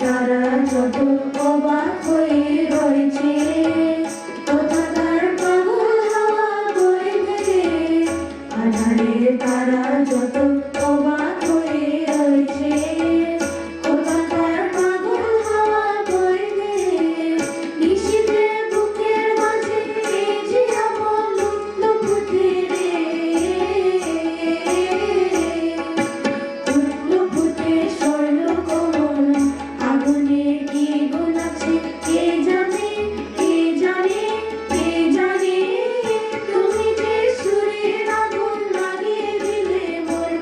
তারা যত অবাক হয়ে রয়েছে, কোথাকার পাগল হাওয়া বয়ে গেছে। আধারে তারা যত অবাক হয়ে রয়েছে, কোথাকার পাগল হাওয়া বয়ে গেছে। নিশীথে বুকের মাঝে এই যে আমার লুপ্ত রে, লুপ্তে স্বর্ণ কমল আগুনের কি গুণ আছে কে জানে, কে জানে, কে জানে। তুমি যে সুরের আগুন লাগিয়ে দিলে মোর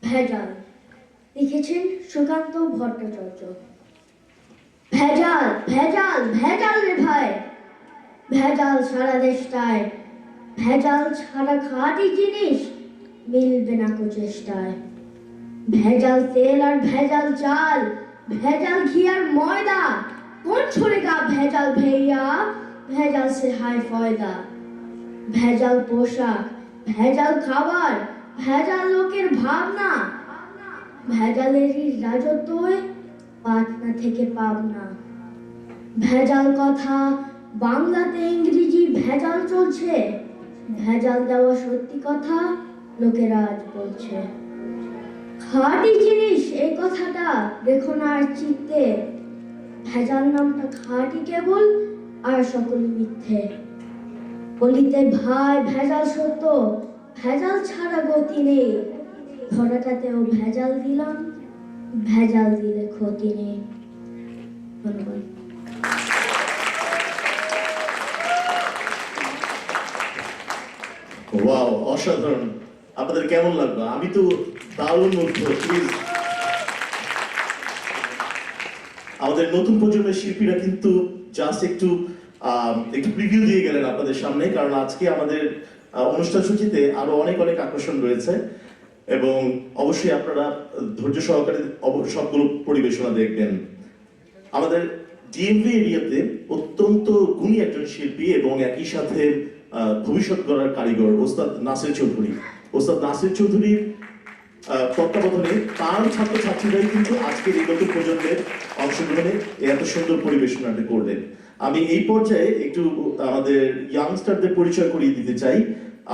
ভেজাল, লিখেছেন সুকান্ত ভট্টাচার্য। ভেজাল ভেজাল ভেজাল রে ভাই, ভেজাল সারা দেশটায়, ভেজাল ছাড়া খাঁটি জিনিস মিলবে না কো চেষ্টায়। ভেজাল তেল আর ভেজাল চাল, ভেজাল ঘি আর ময়দা, কোন ছড়েগা ভেজাল ভেইয়া, ভেজাল সে হায় ফয়দা। ভেজাল পোশাক, ভেজাল খাবার, ভেজাল লোকের ভাবনা, ভেজালেরই রাজত্বয় পাটনা থেকে পাবনা। ভেজাল কথা বাংলাতে ইংরেজি ভেজাল চলছে, ভেজাল দেওয়া সত্যি কথা লোকেরা আজ বলছে। খাঁটি জিনিস এই কথাটা দেখো না আর চিত্তে, ভেজাল নামটা খাঁটি কেবল আর সকল মিথ্যে। বলিতে ভাই ভেজাল সত্য, ভেজাল ছাড়া গতি নেই, ধরাটাতেও ভেজাল দিলাম, ভেজাল দিলে ক্ষতি নেই। ধন্যবাদ। ওয়াও, অসাধারণ। আপনাদের কেমন লাগলো? আমি তো দারুণ মুগ্ধ। প্লিজ, আমাদের নতুন প্রজন্মের শিল্পীরা কিন্তু জাস্ট একটু প্রিভিউ দিয়ে গেলেন আপনাদের সামনে, কারণ আজকে আমাদের অনুষ্ঠান সূচিতে আরো অনেক অনেক আকর্ষণ রয়েছে এবং অবশ্যই আপনারা ধৈর্য সহকারে সবগুলো পরিবেশনা দেখবেন। আমাদের ডিএমভি এরিয়াতে অত্যন্ত গুণী একজন শিল্পী এবং একই সাথে ভবিষ্যৎ গড়ার কারিগর ওস্তাদ নাসির চৌধুরী। ওস্তাদ নাসির চৌধুরীর তত্ত্বাবধানে তার ছাত্রছাত্রীরাই কিন্তু আজকের এই নতুন প্রজন্মের অংশগ্রহণে এত সুন্দর পরিবেশনাটা করলেন। আমি এই পর্যায়ে একটু আমাদের ইয়াংস্টারদের পরিচয় করিয়ে দিতে চাই।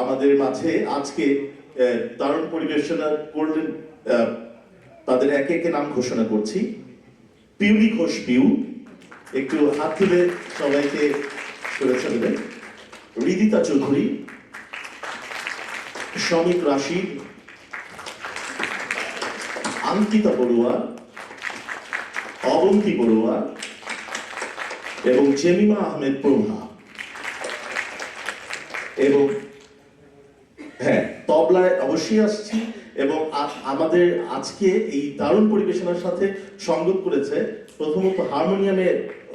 আমাদের মাঝে আজকে দারুণ পরিবেশনা করলেন, তাদের একে একে নাম ঘোষণা করছি। পিউলি ঘোষ পিউ, একটু হাত তুলে সবাইকে শুভেচ্ছা দেবেন। রিদিতা চৌধুরী, শমিক রাশিদ, আঙ্কিতা বড়ুয়া, অবন্তী বড়ুয়া এবং জেমিমা আহমেদ প্রভা। এবং হ্যাঁ, তবলায় অবশ্যই আসছি এবং আমাদের আজকে এই দারুণ পরিবেশনার সাথে সঙ্গত করেছে প্রথমত হারমোনিয়ামে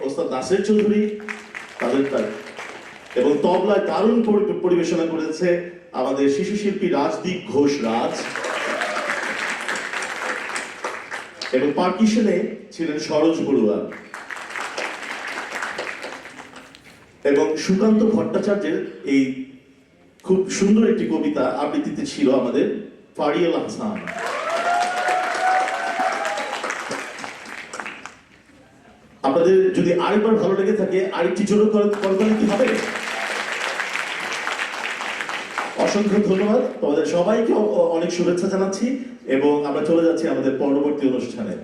ওস্তাদ নাসির চৌধুরী, তাদের এবং তবলায় দারুণ পরিবেশনা করেছে আমাদের শিশু শিল্পী রাজদীপ ঘোষ রাজ, এবং পারকিশনে ছিলেন সরোজ বড়ুয়া। এবং সুকান্ত ভট্টাচার্যের এই খুব সুন্দর একটি কবিতা আবৃত্তিতে ছিল আমাদের ফারিয়াল হাসান। আপনাদের যদি আরেকবার ভালো লেগে থাকে আরেকটি জোর করতালি কি হবে? অসংখ্য ধন্যবাদ তোমাদের সবাইকে, অনেক শুভেচ্ছা জানাচ্ছি এবং আমরা চলে যাচ্ছি আমাদের পরবর্তী অনুষ্ঠানে।